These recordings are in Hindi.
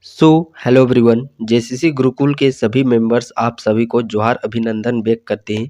So hello everyone, JCC Gurukul के सभी मेंबर्स आप सभी को जोहार अभिनंदन व्यक्त करते हैं।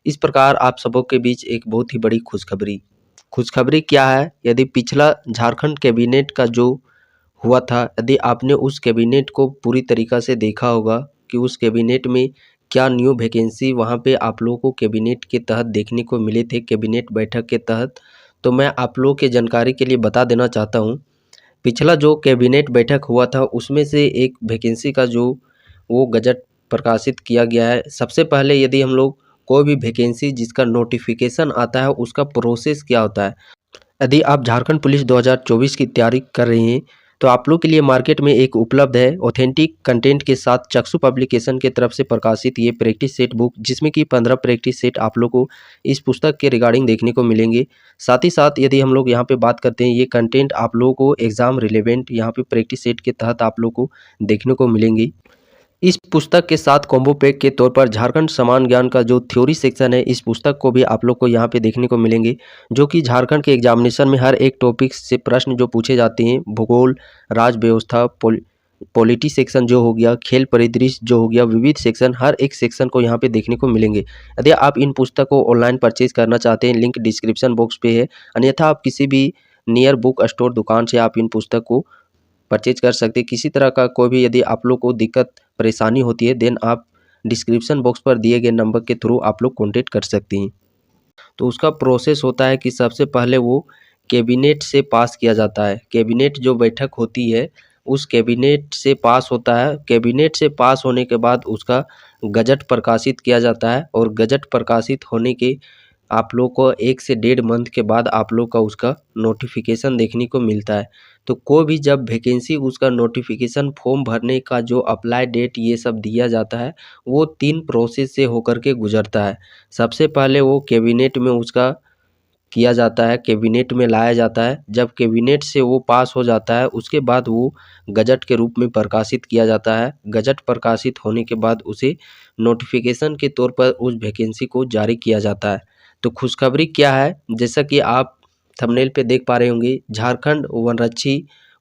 इस प्रकार आप सबों के बीच एक बहुत ही बड़ी खुशखबरी क्या है? यदि पिछला झारखंड कैबिनेट का जो हुआ था, यदि आपने उस कैबिनेट को पूरी तरीक़ा से देखा होगा कि उस कैबिनेट में क्या न्यू वैकेंसी वहाँ पे आप लोगों को कैबिनेट के तहत देखने को मिले थे, कैबिनेट बैठक के तहत। तो मैं आप लोगों के जानकारी के लिए बता देना चाहता हूँ, पिछला जो कैबिनेट बैठक हुआ था उसमें से एक वैकेंसी का जो वो गजट प्रकाशित किया गया है। सबसे पहले यदि हम लोग कोई भी वैकेंसी जिसका नोटिफिकेशन आता है उसका प्रोसेस क्या होता है। यदि आप झारखंड पुलिस 2024 की तैयारी कर रहे हैं तो आप लोग के लिए मार्केट में एक उपलब्ध है ऑथेंटिक कंटेंट के साथ चक्षु पब्लिकेशन के तरफ से प्रकाशित ये प्रैक्टिस सेट बुक, जिसमें कि 15 प्रैक्टिस सेट आप लोग को इस पुस्तक के रिगार्डिंग देखने को मिलेंगे। साथ ही साथ यदि हम लोग यहाँ पे बात करते हैं, ये कंटेंट आप लोगों को एग्जाम रिलेवेंट यहाँ पे प्रैक्टिस सेट के तहत आप लोग को देखने को मिलेंगे। इस पुस्तक के साथ कॉम्बो पैक के तौर पर झारखंड समान ज्ञान का जो थ्योरी सेक्शन है, इस पुस्तक को भी आप लोग को यहाँ पे देखने को मिलेंगे, जो कि झारखंड के एग्जामिनेशन में हर एक टॉपिक से प्रश्न जो पूछे जाते हैं, भूगोल, राज व्यवस्था, पॉलिटी सेक्शन जो हो गया, खेल परिदृश्य जो हो गया, विविध सेक्शन, हर एक सेक्शन को यहाँ पे देखने को मिलेंगे। यदि आप इन पुस्तक को ऑनलाइन परचेज करना चाहते हैं, लिंक डिस्क्रिप्शन बॉक्स पे है, अन्यथा आप किसी भी नियर बुक स्टोर दुकान से आप इन पुस्तक को परचेज कर सकते हैं। किसी तरह का कोई भी यदि आप लोग को दिक्कत परेशानी होती है, देन आप डिस्क्रिप्शन बॉक्स पर दिए गए नंबर के थ्रू आप लोग कॉन्टेक्ट कर सकते हैं। तो उसका प्रोसेस होता है कि सबसे पहले वो कैबिनेट से पास किया जाता है। कैबिनेट जो बैठक होती है उस कैबिनेट से पास होता है। कैबिनेट से पास होने के बाद उसका गजट प्रकाशित किया जाता है और गजट प्रकाशित होने के आप लोग को 1 से 1.5 मंथ के बाद आप लोग का उसका नोटिफिकेशन देखने को मिलता है। तो कोई भी जब वैकेंसी उसका नोटिफिकेशन फॉर्म भरने का जो अप्लाई डेट ये सब दिया जाता है, वो 3 प्रोसेस से होकर के गुजरता है। सबसे पहले वो कैबिनेट में उसका किया जाता है, कैबिनेट में लाया जाता है। जब कैबिनेट से वो पास हो जाता है उसके बाद वो गजट के रूप में प्रकाशित किया जाता है। गजट प्रकाशित होने के बाद उसे नोटिफिकेशन के तौर पर उस वैकेंसी को जारी किया जाता है। तो खुशखबरी क्या है, जैसा कि आप थंबनेल पे देख पा रहे होंगे, झारखंड वनरक्षी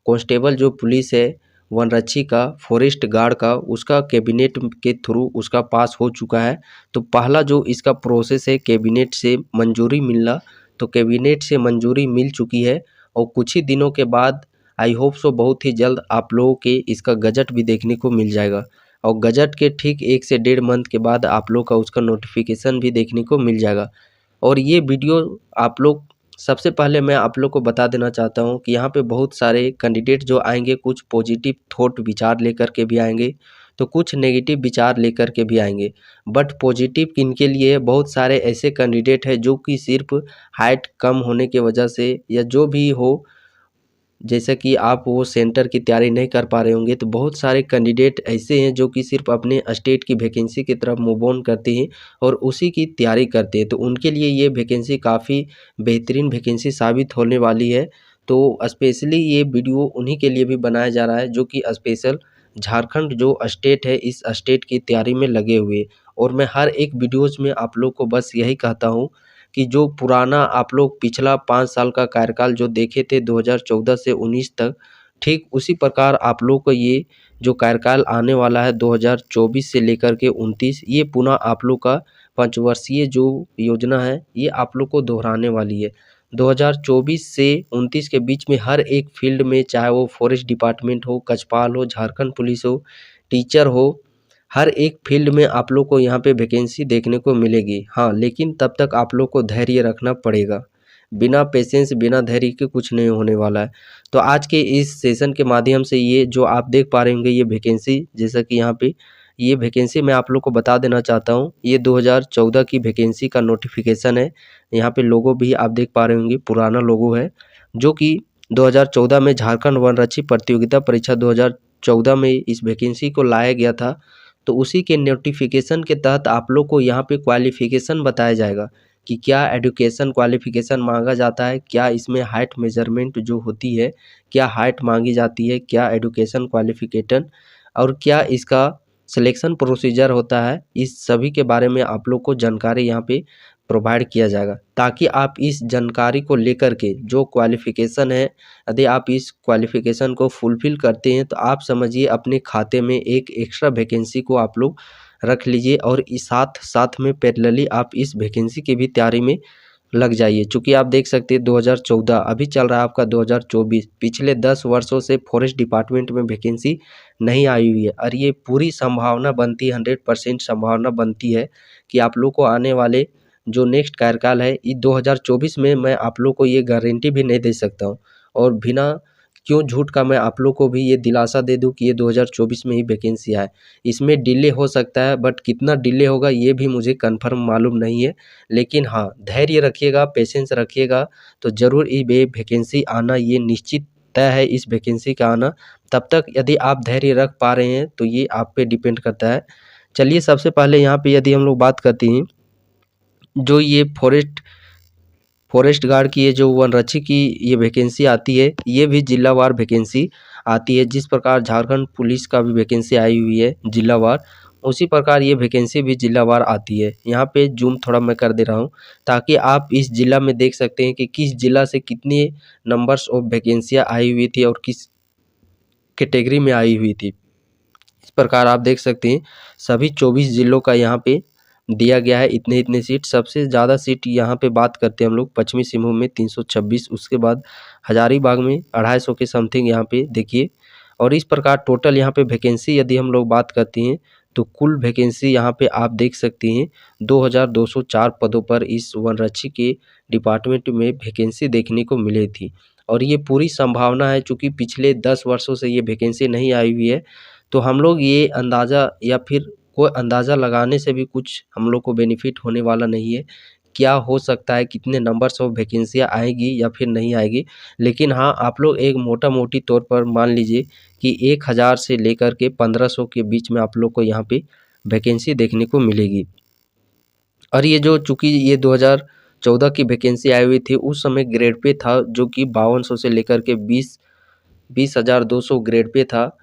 कांस्टेबल जो पुलिस है, वनरक्षी का, फॉरेस्ट गार्ड का, उसका कैबिनेट के थ्रू उसका पास हो चुका है। तो पहला जो इसका प्रोसेस है कैबिनेट से मंजूरी मिलना, तो कैबिनेट से मंजूरी मिल चुकी है और कुछ ही दिनों के बाद आई होप सो बहुत ही जल्द आप लोगों के इसका गजट भी देखने को मिल जाएगा और गजट के ठीक 1 से 1.5 मंथ के बाद आप लोग का उसका नोटिफिकेशन भी देखने को मिल जाएगा। और ये वीडियो आप लोग, सबसे पहले मैं आप लोग को बता देना चाहता हूँ कि यहाँ पे बहुत सारे कैंडिडेट जो आएंगे, कुछ पॉजिटिव थॉट विचार लेकर के भी आएंगे तो कुछ नेगेटिव विचार लेकर के भी आएंगे। बट पॉजिटिव किनके लिए, बहुत सारे ऐसे कैंडिडेट हैं जो कि सिर्फ हाइट कम होने की वजह से या जो भी हो, जैसे कि आप वो सेंटर की तैयारी नहीं कर पा रहे होंगे, तो बहुत सारे कैंडिडेट ऐसे हैं जो कि सिर्फ अपने स्टेट की वैकेंसी की तरफ मूव ऑन करते हैं और उसी की तैयारी करते हैं। तो उनके लिए ये वैकेंसी काफ़ी बेहतरीन वैकेंसी साबित होने वाली है। तो स्पेशली ये वीडियो उन्हीं के लिए भी बनाया जा रहा है जो कि स्पेशल झारखंड जो स्टेट है, इस स्टेट की तैयारी में लगे हुए। और मैं हर एक वीडियोज़ में आप लोग को बस यही कहता हूँ कि जो पुराना आप लोग पिछला 5 साल का कार्यकाल जो देखे थे 2014 से 19 तक, ठीक उसी प्रकार आप लोग को ये जो कार्यकाल आने वाला है 2024 से लेकर के 29, ये पुनः आप लोग का पंचवर्षीय जो योजना है ये आप लोग को दोहराने वाली है। 2024 से 29 के बीच में हर एक फील्ड में, चाहे वो फॉरेस्ट डिपार्टमेंट हो, कचपाल हो, झारखंड पुलिस हो, टीचर हो, हर एक फील्ड में आप लोग को यहाँ पे वैकेंसी देखने को मिलेगी। हाँ, लेकिन तब तक आप लोग को धैर्य रखना पड़ेगा। बिना पेशेंस, बिना धैर्य के कुछ नहीं होने वाला है। तो आज के इस सेशन के माध्यम से ये जो आप देख पा रहे होंगे ये वैकेंसी, जैसा कि यहाँ पे ये वैकेंसी मैं आप लोग को बता देना चाहता हूँ, ये 2014 की वैकेंसी का नोटिफिकेशन है। यहाँ पे लोगो भी आप देख पा रहे होंगे, पुराना लोगो है, जो कि 2014 में झारखंड वनरक्षी प्रतियोगिता परीक्षा 2014 में इस वैकेंसी को लाया गया था। तो उसी के नोटिफिकेशन के तहत आप लोग को यहाँ पे क्वालिफिकेशन बताया जाएगा कि क्या एजुकेशन क्वालिफिकेशन मांगा जाता है, क्या इसमें हाइट मेजरमेंट जो होती है, क्या हाइट मांगी जाती है, क्या एजुकेशन क्वालिफिकेशन और क्या इसका सिलेक्शन प्रोसीजर होता है। इस सभी के बारे में आप लोग को जानकारी यहाँ पे प्रोवाइड किया जाएगा, ताकि आप इस जानकारी को लेकर के जो क्वालिफ़िकेशन है, यदि आप इस क्वालिफ़िकेशन को फुलफ़िल करते हैं तो आप समझिए अपने खाते में एक एक्स्ट्रा वैकेंसी को आप लोग रख लीजिए और इस साथ साथ में पैरेलली आप इस वैकेंसी की भी तैयारी में लग जाइए। चूँकि आप देख सकते हैं 2014 अभी चल रहा है आपका 2024, पिछले 10 वर्षों से फॉरेस्ट डिपार्टमेंट में वैकेंसी नहीं आई हुई है और ये पूरी संभावना बनती है, 100% संभावना बनती है कि आप लोग को आने वाले जो नेक्स्ट कार्यकाल है ये 2024 में, मैं आप लोग को ये गारंटी भी नहीं दे सकता हूँ और बिना क्यों झूठ का मैं आप लोग को भी ये दिलासा दे दूं कि ये 2024 में ही वैकेंसी आए। इसमें डिले हो सकता है, बट कितना डिले होगा ये भी मुझे कंफर्म मालूम नहीं है, लेकिन हाँ धैर्य रखिएगा, पेशेंस रखिएगा तो ज़रूर ये वैकेंसी आना ये निश्चित तय है, इस वैकेंसी का आना। तब तक यदि आप धैर्य रख पा रहे हैं तो ये आप पे डिपेंड करता है। चलिए सबसे पहले यहाँ पे यदि हम लोग बात करते हैं, जो ये फॉरेस्ट गार्ड की ये जो वनरक्षी की ये वैकेंसी आती है, ये भी जिलावार वैकेंसी आती है। जिस प्रकार झारखंड पुलिस का भी वैकेंसी आई हुई है जिलावार, उसी प्रकार ये वैकेंसी भी जिलावार आती है। यहाँ पे जूम थोड़ा मैं कर दे रहा हूँ ताकि आप इस जिला में देख सकते हैं कि किस जिला से कितने नंबर्स ऑफ वैकेंसियाँ आई हुई थी और किस कैटेगरी में आई हुई थी। इस प्रकार आप देख सकते हैं सभी 24 जिलों का यहाँ पे दिया गया है इतने इतने सीट। सबसे ज़्यादा सीट यहाँ पे बात करते हैं हम लोग पश्चिमी सिंहभूम में 326, उसके बाद हजारीबाग में 250 के समथिंग यहाँ पे देखिए। और इस प्रकार टोटल यहाँ पे वैकेंसी यदि हम लोग बात करते हैं तो कुल वैकेंसी यहाँ पे आप देख सकते हैं 2204 पदों पर इस वनरक्षी के डिपार्टमेंट में वैकेंसी देखने को मिली थी। और ये पूरी संभावना है, चूँकि पिछले 10 वर्षों से ये वैकेंसी नहीं आई हुई है, तो हम लोग ये अंदाज़ा या फिर कोई अंदाज़ा लगाने से भी कुछ हम लोग को बेनिफिट होने वाला नहीं है। क्या हो सकता है, कितने नंबर्स ऑफ वैकेंसियाँ आएगी या फिर नहीं आएगी, लेकिन हाँ आप लोग एक मोटा-मोटी तौर पर मान लीजिए कि 1000 से लेकर के 1500 के बीच में आप लोग को यहाँ पे वैकेंसी देखने को मिलेगी। और ये जो चूँकि ये 2014 की वैकेंसी आई हुई थी, उस समय ग्रेड पे था जो कि 5200 से लेकर के 20,200 ग्रेड पे था।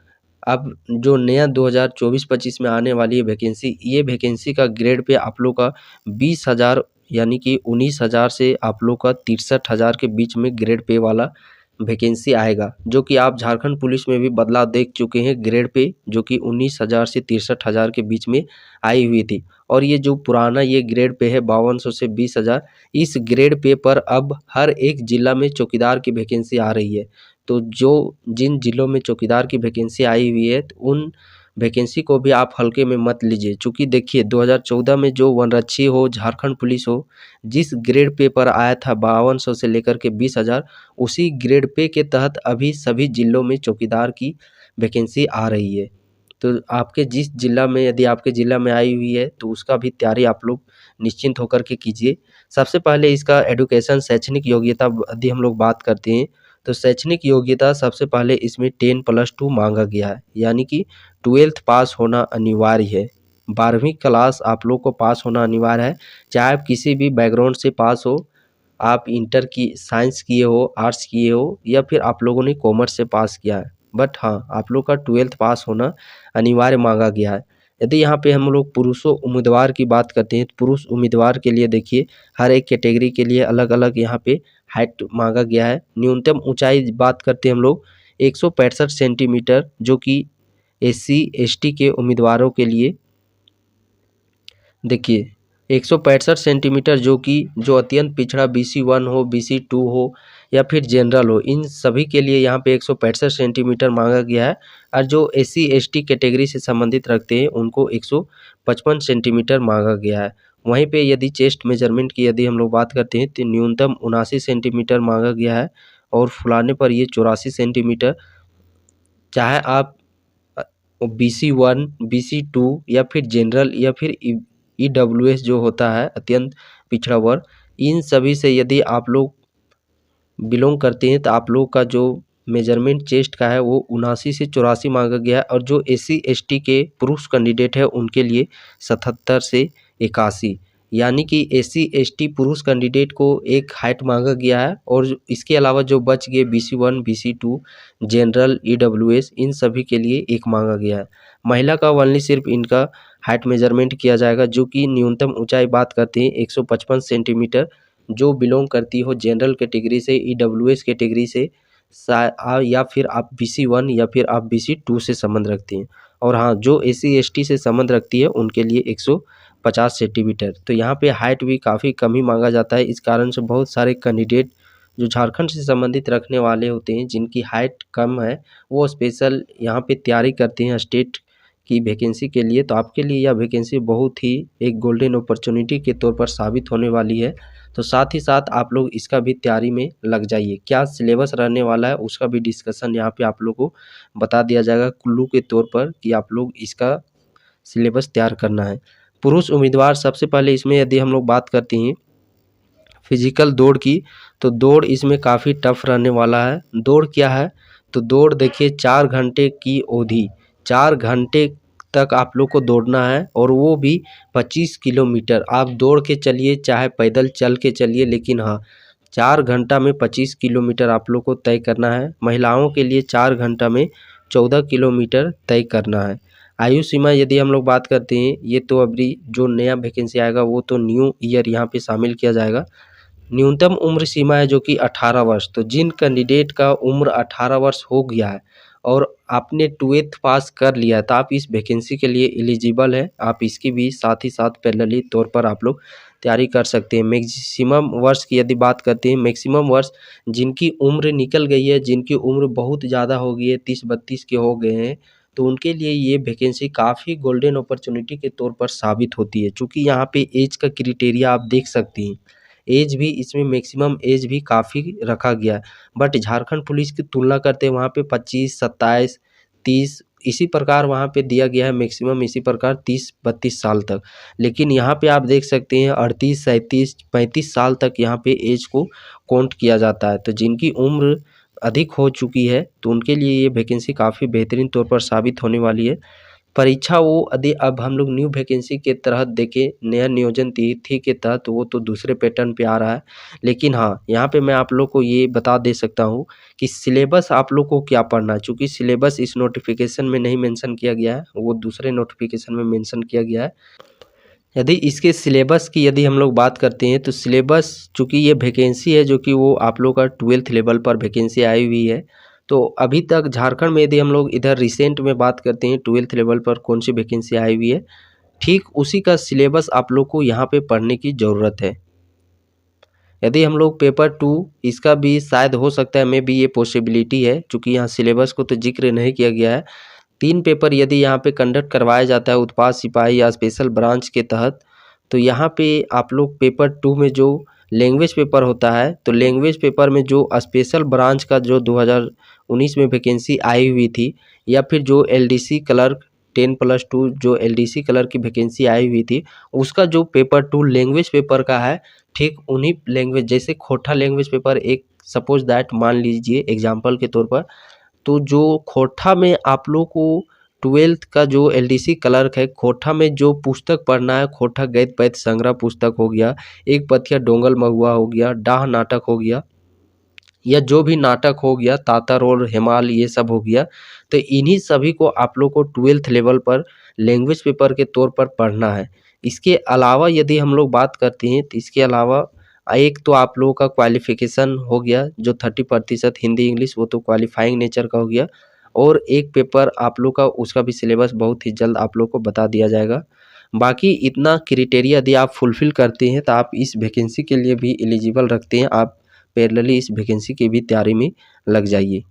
अब जो नया 2024-25 में आने वाली है वैकेंसी, ये वैकेंसी का ग्रेड पे आप लोग का 20,000 यानी कि 19,000 से आप लोग का 63,000 के बीच में ग्रेड पे वाला वैकेंसी आएगा, जो कि आप झारखंड पुलिस में भी बदलाव देख चुके हैं ग्रेड पे, जो कि 19,000 से 63,000 के बीच में आई हुई थी। और ये जो पुराना ये ग्रेड पे है 5200 से 20,000, इस ग्रेड पे पर अब हर एक ज़िला में चौकीदार की वैकेंसी आ रही है। तो जो जिन ज़िलों में चौकीदार की वैकेंसी आई हुई है तो उन वैकेंसी को भी आप हल्के में मत लीजिए, चूँकि देखिए 2014 में जो वनरक्षी हो, झारखंड पुलिस हो, जिस ग्रेड पे पर आया था 5200 से लेकर के 20,000, उसी ग्रेड पे के तहत अभी सभी ज़िलों में चौकीदार की वैकेंसी आ रही है। तो आपके जिस ज़िला में, यदि आपके ज़िला में आई हुई है तो उसका भी तैयारी आप लोग निश्चिंत होकर के कीजिए। सबसे पहले इसका एजुकेशन शैक्षणिक योग्यता यदि हम लोग बात करते हैं, तो शैक्षणिक योग्यता सबसे पहले इसमें 10+2 मांगा गया है, यानी कि 12th पास होना अनिवार्य है। 12वीं क्लास आप लोग को पास होना अनिवार्य है, चाहे आप किसी भी बैकग्राउंड से पास हो, आप इंटर की साइंस किए हो, आर्ट्स किए हो या फिर आप लोगों ने कॉमर्स से पास किया है, बट हाँ आप लोग का 12th पास होना अनिवार्य मांगा गया है। यदि यहाँ पे हम लोग पुरुषों उम्मीदवार की बात करते हैं तो पुरुष उम्मीदवार के लिए देखिए हर एक कैटेगरी के लिए अलग अलग यहाँ पे हाइट मांगा गया है। न्यूनतम ऊंचाई बात करते हैं हम लोग 165 सेंटीमीटर, जो कि SC ST के उम्मीदवारों के लिए देखिए 165 सेंटीमीटर, जो कि जो अत्यंत पिछड़ा BC1 हो, BC2 हो या फिर जनरल हो, इन सभी के लिए यहाँ पे 165 सेंटीमीटर मांगा गया है। और जो SC ST कैटेगरी से संबंधित रखते हैं उनको 155 सेंटीमीटर मांगा गया है। वहीं पे यदि चेस्ट मेजरमेंट की यदि हम लोग बात करते हैं तो न्यूनतम 79 सेंटीमीटर मांगा गया है और फुलाने पर ये 84 सेंटीमीटर। चाहे आप BC1, BC2 या फिर जनरल या फिर EWS जो होता है अत्यंत पिछड़ा वर्ग, इन सभी से यदि आप लोग बिलोंग करते हैं तो आप लोग का जो मेजरमेंट चेस्ट का है वो 79 से 84 मांगा गया है। और जो SC ST के पुरुष कैंडिडेट है उनके लिए 77 से 81, यानी कि एससी एसटी पुरुष कैंडिडेट को एक हाइट मांगा गया है और इसके अलावा जो बच गए BC1 BC2 जनरल EWS इन सभी के लिए एक मांगा गया है। महिला का ओनली सिर्फ इनका हाइट मेजरमेंट किया जाएगा, जो कि न्यूनतम ऊंचाई बात करते हैं 155 सेंटीमीटर, जो बिलोंग करती हो जनरल कैटेगरी से, EWS कैटेगरी से, या फिर आप BC1 या फिर आप BC2 से संबंध रखते हैं। और हाँ, जो SC ST से संबंध रखती है उनके लिए 150 सेंटीमीटर। तो यहाँ पे हाइट भी काफ़ी कम ही मांगा जाता है। इस कारण से बहुत सारे कैंडिडेट जो झारखंड से संबंधित रखने वाले होते हैं, जिनकी हाइट कम है, वो स्पेशल यहाँ पे तैयारी करते हैं स्टेट की वैकेंसी के लिए। तो आपके लिए यह वैकेंसी बहुत ही एक गोल्डन अपॉर्चुनिटी के तौर पर साबित होने वाली है। तो साथ ही साथ आप लोग इसका भी तैयारी में लग जाइए। क्या सिलेबस रहने वाला है उसका भी डिस्कशन यहाँ पे आप लोग को बता दिया जाएगा क्लू के तौर पर, कि आप लोग इसका सिलेबस तैयार करना है। पुरुष उम्मीदवार सबसे पहले इसमें यदि हम लोग बात करते हैं फिजिकल दौड़ की, तो दौड़ इसमें काफ़ी टफ रहने वाला है। दौड़ क्या है, तो दौड़ देखिए 4 घंटे की अवधि, 4 घंटे तक आप लोग को दौड़ना है, और वो भी 25 किलोमीटर। आप दौड़ के चलिए चाहे पैदल चल के चलिए, लेकिन हाँ 4 घंटा में 25 किलोमीटर आप लोग को तय करना है। महिलाओं के लिए 4 घंटा में 14 किलोमीटर तय करना है। आयु सीमा यदि हम लोग बात करते हैं, ये तो अभी जो नया वैकेंसी आएगा वो तो न्यू ईयर यहाँ पे शामिल किया जाएगा। न्यूनतम उम्र सीमा है जो कि 18 वर्ष। तो जिन कैंडिडेट का उम्र 18 वर्ष हो गया है और आपने 12th पास कर लिया है, तो आप इस वैकेंसी के लिए एलिजिबल है। आप इसकी भी साथ ही साथ पैरेलली तौर पर आप लोग तैयारी कर सकते हैं। मैक्सिमम वर्ष की यदि बात करते हैं, मैक्सिमम वर्ष जिनकी उम्र निकल गई है, जिनकी उम्र बहुत ज़्यादा हो गई है, 30-32 के हो गए हैं, तो उनके लिए ये वैकेंसी काफ़ी गोल्डन अपॉर्चुनिटी के तौर पर साबित होती है। चूँकि यहाँ पे एज का क्राइटेरिया आप देख सकती हैं, एज भी इसमें मैक्सिमम एज भी काफ़ी रखा गया है। बट झारखंड पुलिस की तुलना करते हैं वहाँ पे 25, 27, 30 इसी प्रकार वहाँ पे दिया गया है, मैक्सिमम इसी प्रकार 30-32 साल तक। लेकिन यहाँ पे आप देख सकते हैं 38, 37, 35 साल तक यहाँ पे एज को काउंट किया जाता है। तो जिनकी उम्र अधिक हो चुकी है, तो उनके लिए ये वैकेंसी काफ़ी बेहतरीन तौर पर साबित होने वाली है। परीक्षा वो यदि अब हम लोग न्यू वैकेंसी के तहत देखें, नया नियोजन तिथि के तहत, वो तो दूसरे पैटर्न पे आ रहा है। लेकिन हाँ, यहाँ पे मैं आप लोग को ये बता दे सकता हूँ कि सिलेबस आप लोग को क्या पढ़ना है। चूँकि सिलेबस इस नोटिफिकेशन में नहीं मेंशन किया गया है, वो दूसरे नोटिफिकेशन में मेंशन किया गया है। यदि इसके सिलेबस की यदि हम लोग बात करते हैं, तो सिलेबस चूँकि ये वैकेंसी है जो कि वो आप लोग का 12th लेवल पर वैकेंसी आई हुई है। तो अभी तक झारखंड में यदि हम लोग इधर रिसेंट में बात करते हैं 12th लेवल पर कौन सी वैकेंसी आई हुई है, ठीक उसी का सिलेबस आप लोग को यहाँ पे पढ़ने की ज़रूरत है। यदि हम लोग पेपर 2 इसका भी शायद हो सकता है, में भी ये पॉसिबिलिटी है, चूँकि यहाँ सिलेबस को तो जिक्र नहीं किया गया है। 3 पेपर यदि यहाँ पे कंडक्ट करवाया जाता है उत्पाद सिपाही या स्पेशल ब्रांच के तहत, तो यहाँ पे आप लोग पेपर 2 में जो लैंग्वेज पेपर होता है, तो लैंग्वेज पेपर में जो स्पेशल ब्रांच का जो 2019 में वैकेंसी आई हुई थी, या फिर जो LDC क्लर्क 10+2 जो LDC क्लर्क की वैकेंसी आई हुई थी, उसका जो पेपर 2 लैंग्वेज पेपर का है, ठीक उन्हीं लैंग्वेज जैसे खोटा लैंग्वेज पेपर एक सपोज दैट मान लीजिए एग्जाम्पल के तौर पर, तो जो खोटा में आप लोग को 12th का जो LDC क्लर्क है, खोटा में जो पुस्तक पढ़ना है, खोटा गद्य पद्य संग्रह पुस्तक हो गया, एक पथिया डोंगल महुआ हो गया, डाह नाटक हो गया, या जो भी नाटक हो गया, तातर और हेमाल, ये सब हो गया। तो इन्हीं सभी को आप लोग को 12th लेवल पर लैंग्वेज पेपर के तौर पर पढ़ना है। इसके अलावा यदि हम लोग बात करते हैं, तो इसके अलावा एक तो आप लोगों का क्वालिफिकेशन हो गया जो 30% हिंदी इंग्लिश, वो तो क्वालिफाइंग नेचर का हो गया। और एक पेपर आप लोग का उसका भी सिलेबस बहुत ही जल्द आप लोग को बता दिया जाएगा। बाकी इतना क्राइटेरिया यदि आप फुलफ़िल करते हैं, तो आप इस वैकेंसी के लिए भी एलिजिबल रखते हैं। आप पैरेलली इस वैकेंसी की भी तैयारी में लग जाइए।